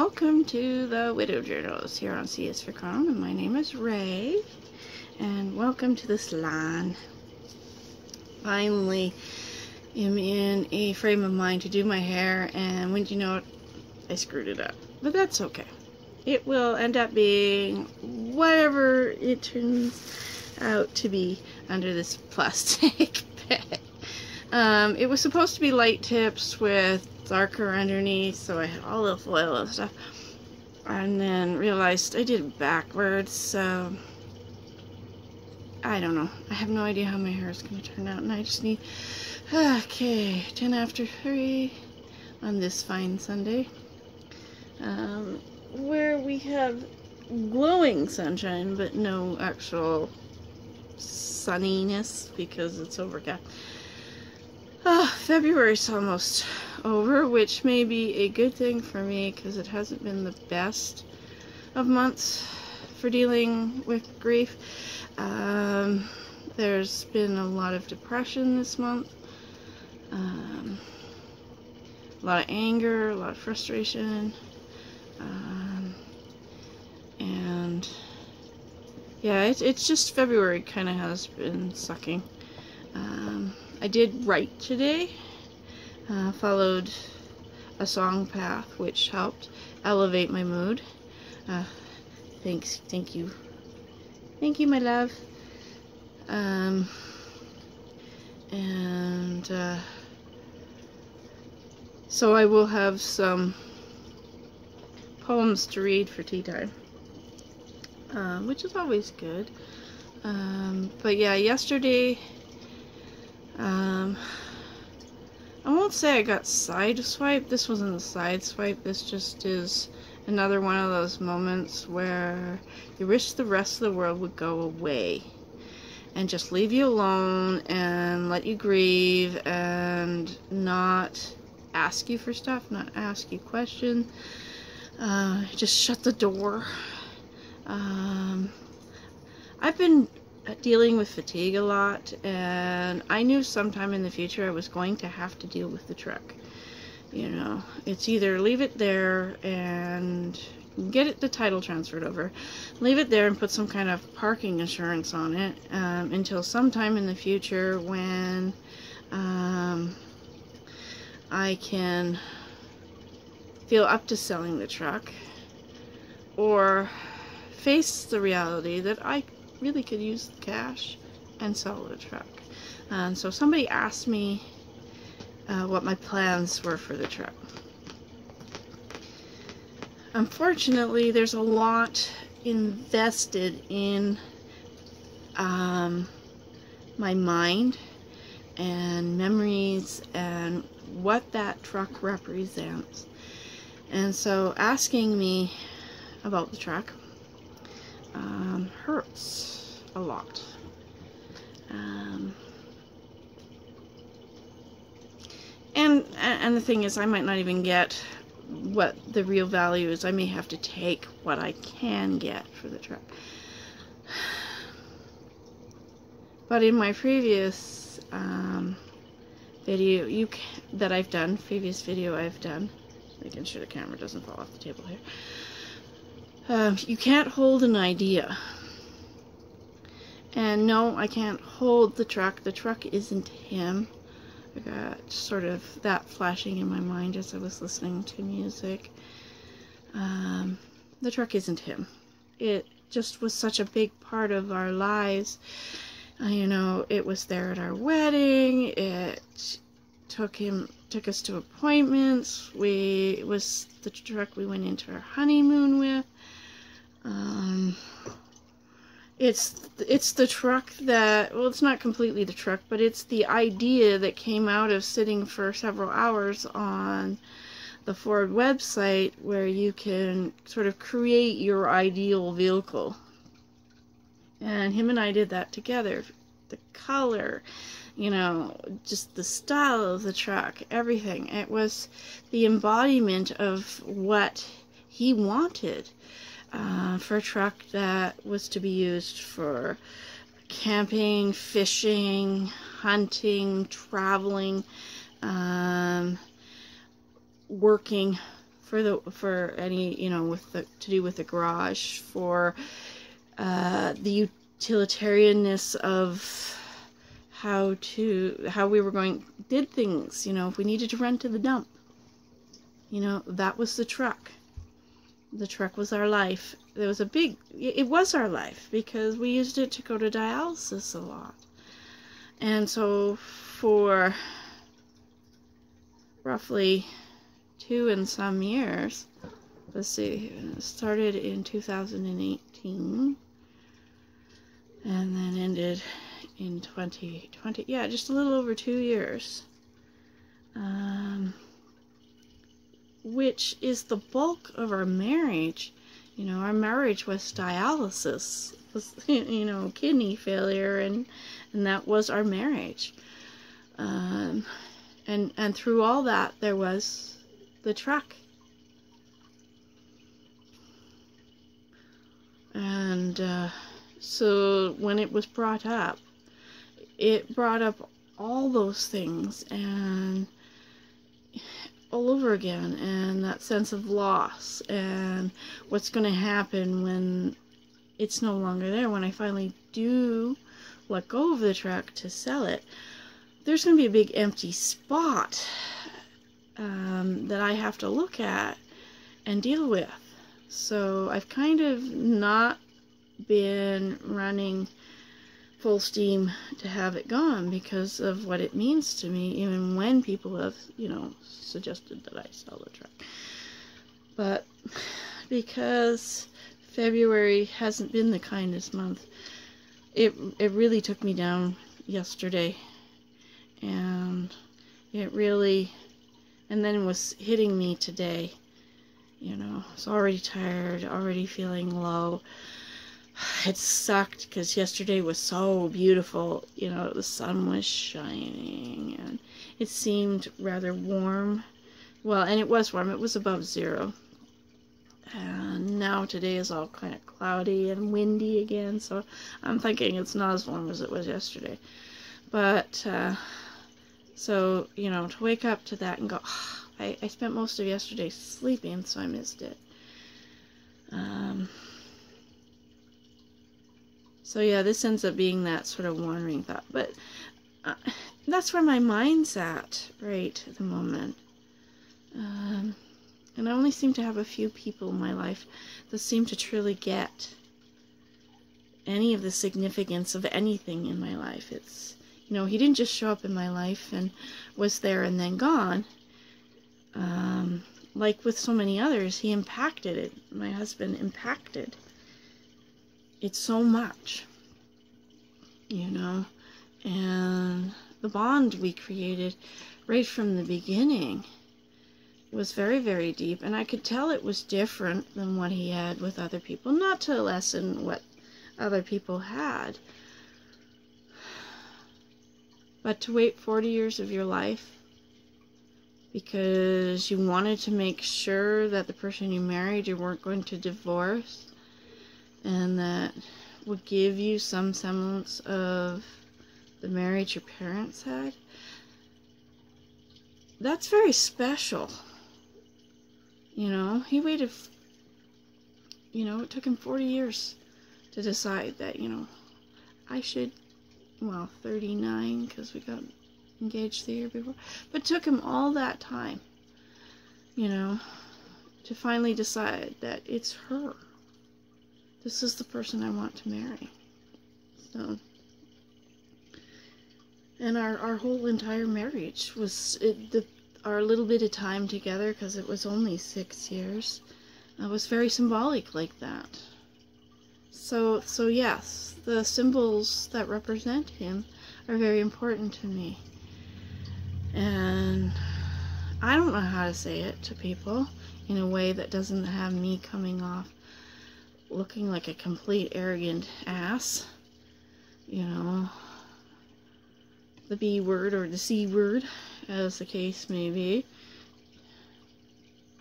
welcome to the Widow Journals here on CS for Calm, and my name is Ray, and welcome to the salon. Finally am in a frame of mind to do my hair, and wouldn't you know it, I screwed it up, but that's okay. It will end up being whatever it turns out to be under this plastic bag. It was supposed to be light tips with darker underneath, so I had all the foil and stuff, and then realized I did it backwards, so I don't know. I have no idea how my hair is going to turn out, and I just need 10 after 3 on this fine Sunday, where we have glowing sunshine but no actual sunniness because it's overcast. February's almost over, which may be a good thing for me because it hasn't been the best of months for dealing with grief. There's been a lot of depression this month, a lot of anger, a lot of frustration, and yeah, it's just February kind of has been sucking. I did write today, followed a song path which helped elevate my mood. Thank you my love. So I will have some poems to read for tea time, which is always good. But yeah, yesterday I won't say I got sideswiped. This wasn't a sideswipe. This just is another one of those moments where you wish the rest of the world would go away and just leave you alone and let you grieve and not ask you for stuff, not ask you questions, just shut the door. I've been dealing with fatigue a lot, and I knew sometime in the future I was going to have to deal with the truck. You know, it's either leave it there and get the title transferred over, leave it there and put some kind of parking insurance on it until sometime in the future when I can feel up to selling the truck, or face the reality that I really could use the cash and sell the truck. And so somebody asked me what my plans were for the truck. Unfortunately, there's a lot invested in my mind and memories and what that truck represents. And so asking me about the truck hurts a lot. And the thing is, I might not even get what the real value is. I may have to take what I can get for the truck. But in my previous video previous video I've done, making sure the camera doesn't fall off the table here. You can't hold an idea. And no, I can't hold the truck. The truck isn't him. I got sort of that flashing in my mind as I was listening to music. The truck isn't him. It just was such a big part of our lives. You know, it was there at our wedding. It took us to appointments. It was the truck we went into our honeymoon with. It's the truck that, well, it's not completely the truck, but it's the idea that came out of sitting for several hours on the Ford website where you can sort of create your ideal vehicle. And him and I did that together. The color, you know, just the style of the truck, everything. It was the embodiment of what he wanted. For a truck that was to be used for camping, fishing, hunting, traveling, working for any, you know, with the to do with the garage, for the utilitarianness of how we were did things. You know, if we needed to run to the dump, you know, that was the truck. The truck was our life. It was our life because we used it to go to dialysis a lot. And so for roughly 2 and some years, let's see, it started in 2018 and then ended in 2020. Yeah, just a little over 2 years. Which is the bulk of our marriage. You know, our marriage was dialysis, was, you know, kidney failure, and that was our marriage. And through all that, there was the truck. And so when it was brought up, it brought up all those things, and all over again, and that sense of loss, and what's going to happen when it's no longer there, when I finally do let go of the truck to sell it. There's going to be a big empty spot that I have to look at and deal with. So I've kind of not been running full steam to have it gone because of what it means to me, even when people have, you know, suggested that I sell the truck. But because February hasn't been the kindest month, it really took me down yesterday, and it really, and then was hitting me today. You know, I was already tired, already feeling low. It sucked because yesterday was so beautiful. You know, the sun was shining and it seemed rather warm. Well, and it was warm. It was above 0. And now today is all kind of cloudy and windy again. So I'm thinking it's not as warm as it was yesterday. But, so, you know, to wake up to that and go, oh, I spent most of yesterday sleeping, so I missed it. So yeah, this ends up being that sort of wandering thought. But that's where my mind's at right at the moment. And I only seem to have a few people in my life that seem to truly get any of the significance of anything in my life. It's, you know, he didn't just show up in my life and was there and then gone. Like with so many others, he impacted it. My husband impacted it so much, you know, and the bond we created right from the beginning was very, very deep, and I could tell it was different than what he had with other people, not to lessen what other people had, but to wait 40 years of your life because you wanted to make sure that the person you married you weren't going to divorce, and that would give you some semblance of the marriage your parents had. That's very special. You know, he waited, you know, it took him 40 years to decide that, you know, I should, well, 39 because we got engaged the year before, but it took him all that time, you know, to finally decide that it's her. This is the person I want to marry. So, and our whole entire marriage was, our little bit of time together, because it was only 6 years, was very symbolic like that. So yes, the symbols that represent him are very important to me. And I don't know how to say it to people in a way that doesn't have me coming off looking like a complete arrogant ass, you know, the B word or the C word, as the case may be.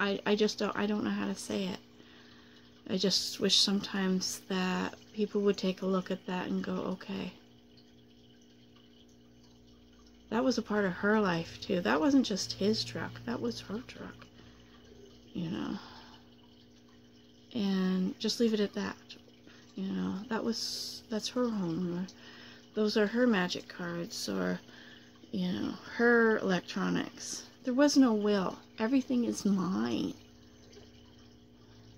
I just don't, I don't know how to say it. I just wish sometimes that people would take a look at that and go, okay, that was a part of her life too. That wasn't just his truck, that was her truck. you know, and just leave it at that. You know, that's her home, or those are her magic cards, or, you know, her electronics. There was no will. Everything is mine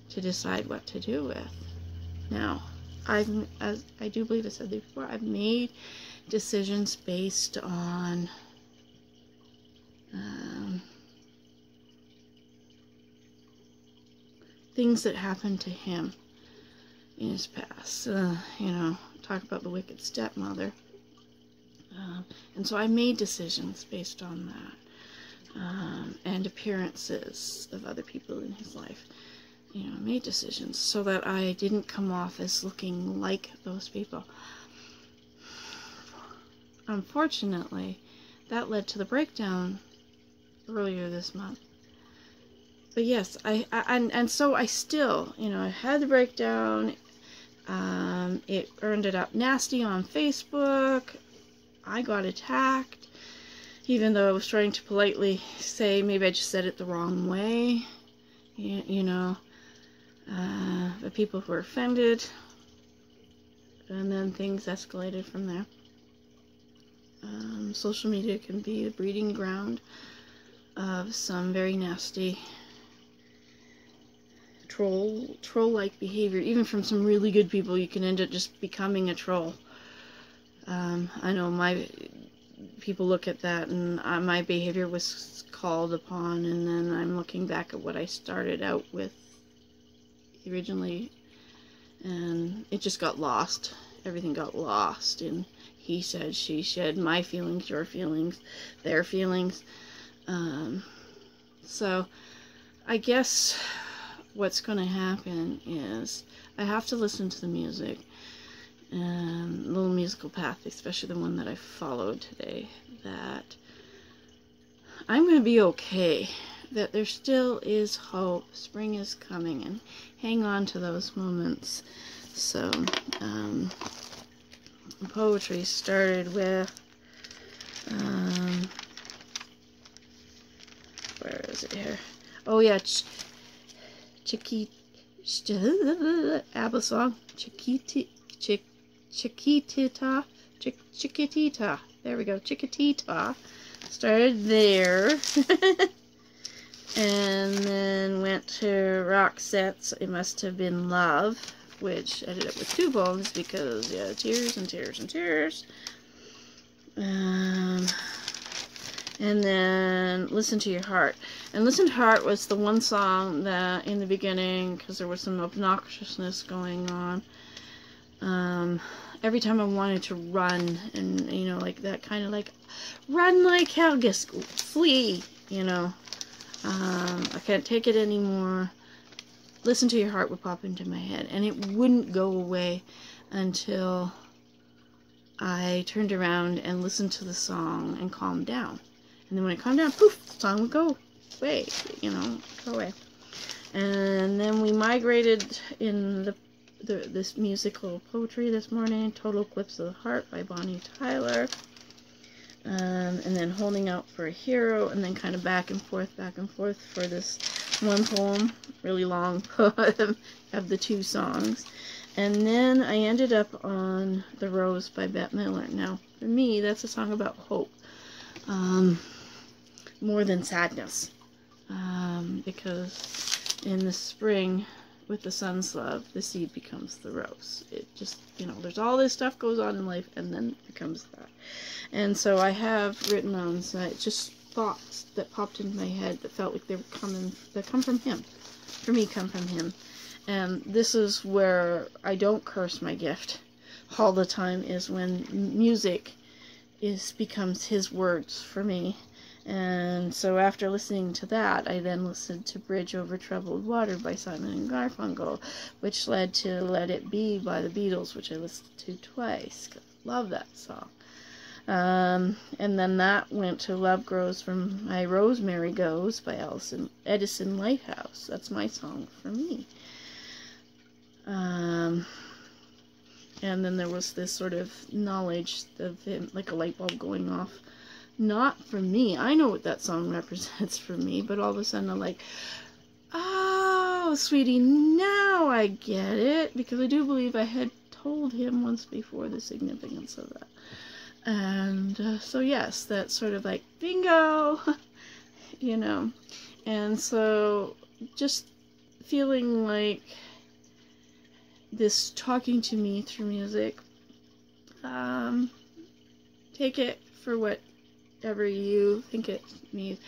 to decide what to do with. Now, as I do believe I said before, I've made decisions based on things that happened to him in his past. You know, talk about the wicked stepmother. And so I made decisions based on that, and appearances of other people in his life. You know, made decisions so that I didn't come off as looking like those people. Unfortunately, that led to the breakdown earlier this month. But yes, and so I still, you know, I had the breakdown. It ended up nasty on Facebook. I got attacked, even though I was trying to politely say maybe I just said it the wrong way. You know, the people were offended, and then things escalated from there. Social media can be the breeding ground of some very nasty troll-like behavior. Even from some really good people, you can end up just becoming a troll. I know my people look at that, and my behavior was called upon, and then I'm looking back at what I started out with originally, and it just got lost. Everything got lost in he said, she said, my feelings, your feelings, their feelings. So I guess what's going to happen is I have to listen to the music, and the little musical path, especially the one that I followed today, that I'm going to be okay, that there still is hope, spring is coming, and hang on to those moments. So, poetry started with, where is it here? Oh yeah, ABBA song, Chiquitita, there we go, Chiquitita, started there, and then went to Roxette's It Must Have Been Love, which ended up with 2 poems because, yeah, tears and tears and tears. And then Listen to Your Heart. And Listen to Your Heart was the one song that, in the beginning, because there was some obnoxiousness going on, every time I wanted to run, and, you know, like that kind of like, run like hell, just flee, you know. I can't take it anymore. Listen to Your Heart would pop into my head, and it wouldn't go away until I turned around and listened to the song and calmed down. And then when I calmed down, poof, the song would go away, you know, go away. And then we migrated in this musical poetry this morning, Total Eclipse of the Heart by Bonnie Tyler. And then Holding Out for a Hero, and then kind of back and forth for this one poem, really long poem of the 2 songs. And then I ended up on The Rose by Bette Midler. Now, for me, that's a song about hope, more than sadness, because in the spring, with the sun's love, the seed becomes the rose. It just, you know, there's all this stuff goes on in life, and then it becomes that. And so I have written on site just thoughts that popped into my head that felt like they were that come from him. For me, come from him. And this is where I don't curse my gift all the time, is when music becomes his words for me. And so after listening to that, I then listened to Bridge Over Troubled Water by Simon and Garfunkel, which led to Let It Be by the Beatles, which I listened to twice. Love that song. And then that went to Love Grows From My Rosemary Goes by Edison Lighthouse. That's my song for me. And then there was this sort of knowledge of him, like a light bulb going off. Not for me. I know what that song represents for me, but all of a sudden I'm like, oh, sweetie, now I get it, because I do believe I had told him once before the significance of that. And so yes, that's sort of like bingo, you know. And so just feeling like this talking to me through music, take it for whatever you think it means.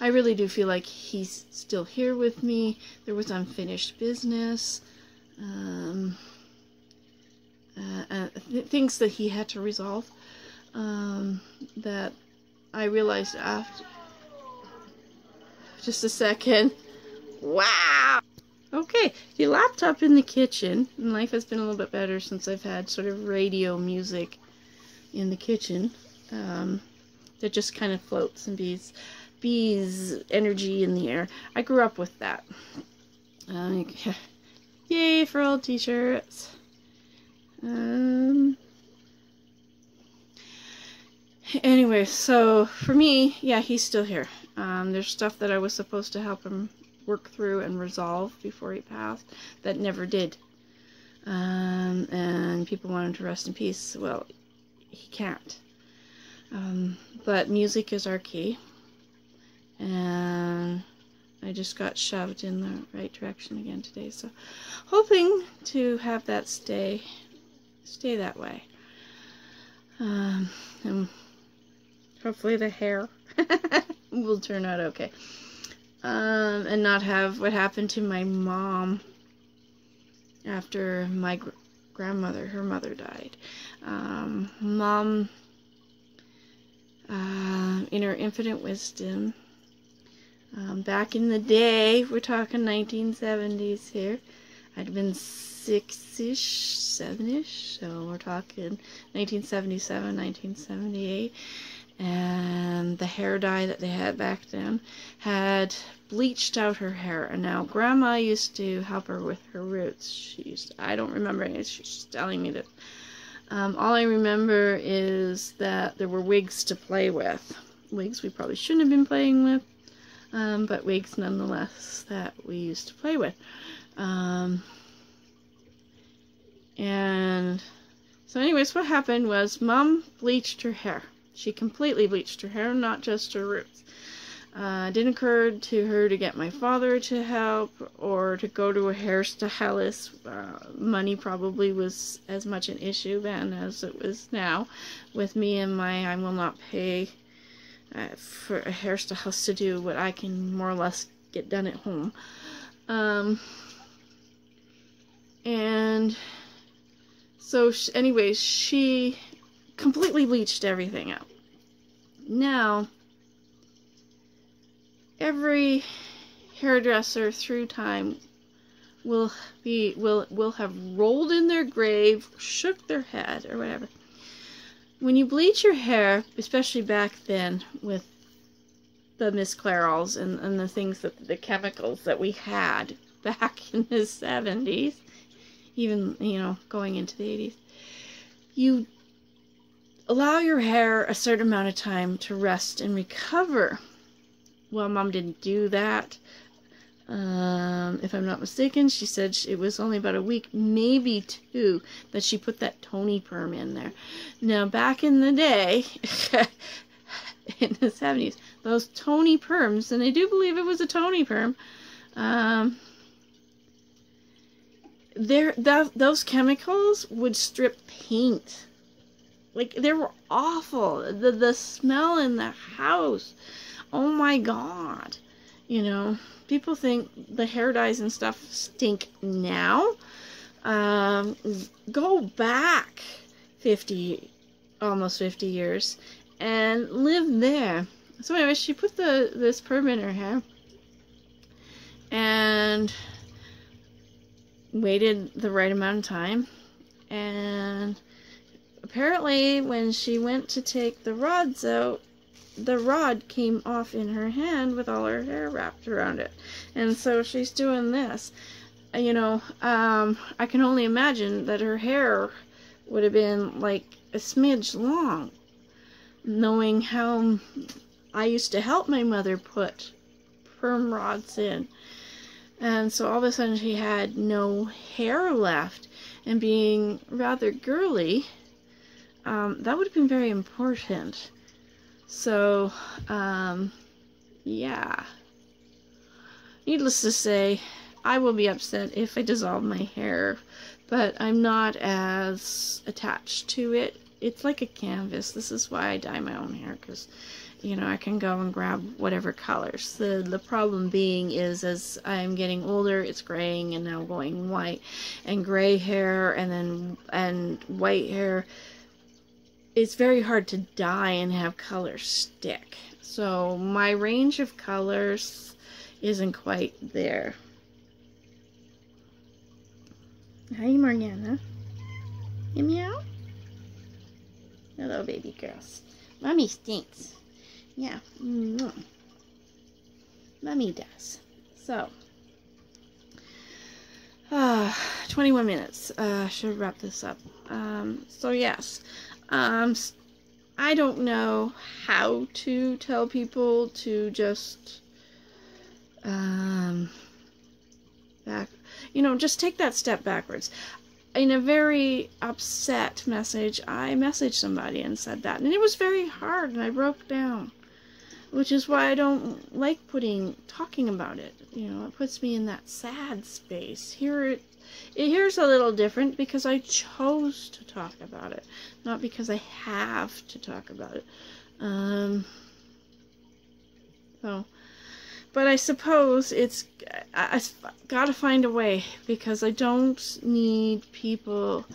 I really do feel like he's still here with me. There was unfinished business, things that he had to resolve, that I realized after. Just a second. Wow! Okay, the laptop in the kitchen, and life has been a little bit better since I've had sort of radio music in the kitchen, that just kind of floats and bees energy in the air. I grew up with that. Yay for old t-shirts. Anyway, so for me, yeah, he's still here. There's stuff that I was supposed to help him work through and resolve before he passed that never did. And people want him to rest in peace. Well, he can't. But music is our key. And I just got shoved in the right direction again today. So hoping to have that stay that way. And hopefully the hair will turn out okay. And not have what happened to my mom after my grandmother, her mother, died. Mom, in her infinite wisdom, back in the day, we're talking 1970s here, I'd been 6-ish, 7-ish, so we're talking 1977, 1978. And the hair dye that they had back then had bleached out her hair. And now Grandma used to help her with her roots. I don't remember it. She's telling me that. All I remember is that there were wigs to play with. Wigs we probably shouldn't have been playing with, but wigs nonetheless that we used to play with. And so anyways, what happened was Mom bleached her hair. She completely bleached her hair, not just her roots. It didn't occur to her to get my father to help or to go to a hairstylist. Money probably was as much an issue then as it was now, with me and my I will not pay for a hairstylist to do what I can more or less get done at home. And so anyways, she completely bleached everything out. Now, every hairdresser through time will have rolled in their grave, shook their head, or whatever. When you bleach your hair, especially back then with the Miss Clairol's and the things that the chemicals that we had back in the 70s, even, you know, going into the 80s, you allow your hair a certain amount of time to rest and recover. Well, Mom didn't do that. If I'm not mistaken, she said it was only about a week, maybe 2, that she put that Tony perm in there. Now, back in the day, in the 70s, those Tony perms, and I do believe it was a Tony perm, those chemicals would strip paint. Like, they were awful. The smell in the house. Oh my God. You know, people think the hair dyes and stuff stink now. Go back almost 50 years and live there. So anyway, she put this perm in her hair and waited the right amount of time, and apparently when she went to take the rods out, the rod came off in her hand with all her hair wrapped around it. And so she's doing this. You know, I can only imagine that her hair would have been like a smidge long, knowing how I used to help my mother put perm rods in. And so all of a sudden she had no hair left, and being rather girly, that would have been very important. So, yeah. Needless to say, I will be upset if I dissolve my hair, but I'm not as attached to it. It's like a canvas. This is why I dye my own hair, because, you know, I can go and grab whatever colors. The problem being is, as I'm getting older, it's graying and now going white. And gray hair and white hair, it's very hard to dye and have colors stick. So my range of colors isn't quite there. Hi, Morgana. You meow? Hello, baby girls. Mommy stinks. Yeah. Mommy does. So, 21 minutes. Should wrap this up. So yes. I don't know how to tell people to just, just take that step backwards. In a very upset message, I messaged somebody and said that, and it was very hard, and I broke down, which is why I don't like talking about it. You know, it puts me in that sad space. Here's a little different because I chose to talk about it, not because I have to talk about it. But I suppose I've got to find a way, because I don't need people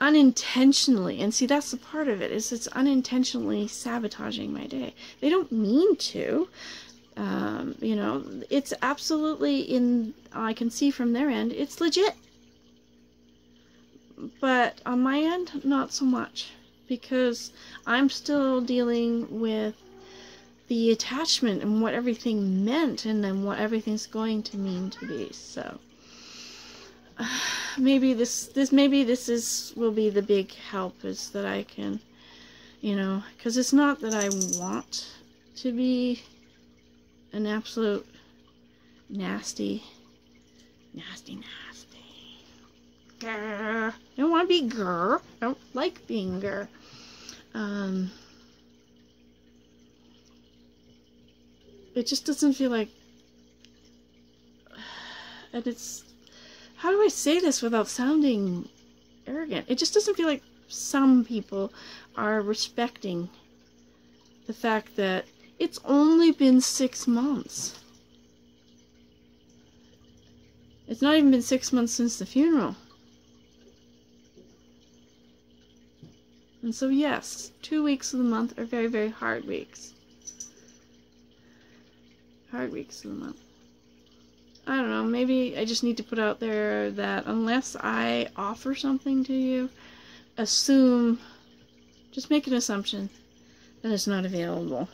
unintentionally, and see, that's the part of it, is it's unintentionally sabotaging my day. They don't mean to. It's absolutely I can see from their end, it's legit. But on my end, not so much, because I'm still dealing with the attachment and what everything meant, and then what everything's going to mean to be. So maybe this will be the big help, is that I can, because it's not that I want to be an absolute nasty grr. I don't want to be grr. I don't like being grr. It just doesn't feel like, and it's, how do I say this without sounding arrogant? It just doesn't feel like some people are respecting the fact that it's only been 6 months. It's not even been 6 months since the funeral. And so yes, 2 weeks of the month are very, very hard weeks. Hard weeks of the month. I don't know, maybe I just need to put out there that unless I offer something to you, just make an assumption that it's not available.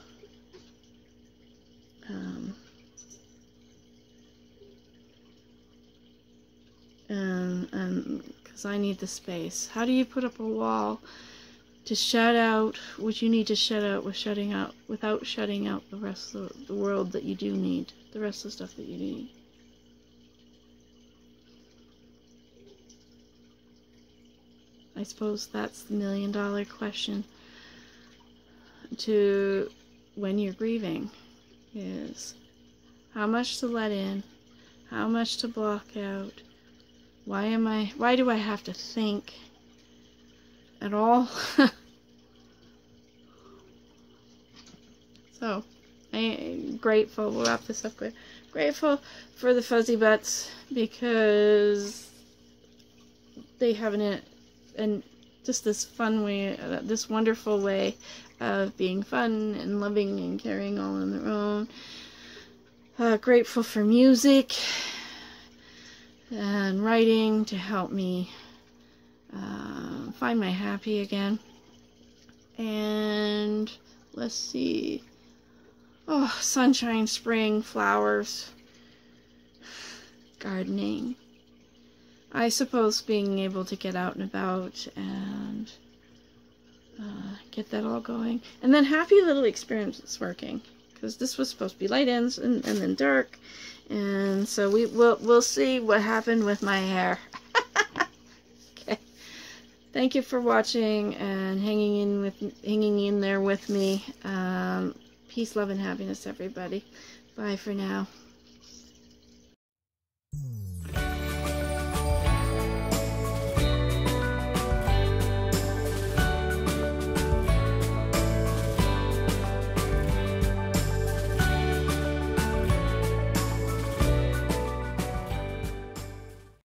And because I need the space. How do you put up a wall to shut out what you need to shut out without shutting out the rest of the world that you do need, the rest of the stuff that you need? I suppose that's the $1 million question to when you're grieving, is how much to let in, how much to block out. Why do I have to think at all? So, I'm grateful. We'll wrap this up quick. Grateful for the fuzzy butts, because they have and just this fun way, this wonderful way of being fun and loving and caring all on their own. Grateful for music and writing to help me find my happy again. And let's see. Oh, sunshine, spring, flowers, gardening. I suppose being able to get out and about and get that all going. And then happy little experiences working. Because this was supposed to be light ends and then dark. And so we'll see what happened with my hair. Okay. Thank you for watching and hanging in there with me. Peace, love, and happiness, everybody. Bye for now.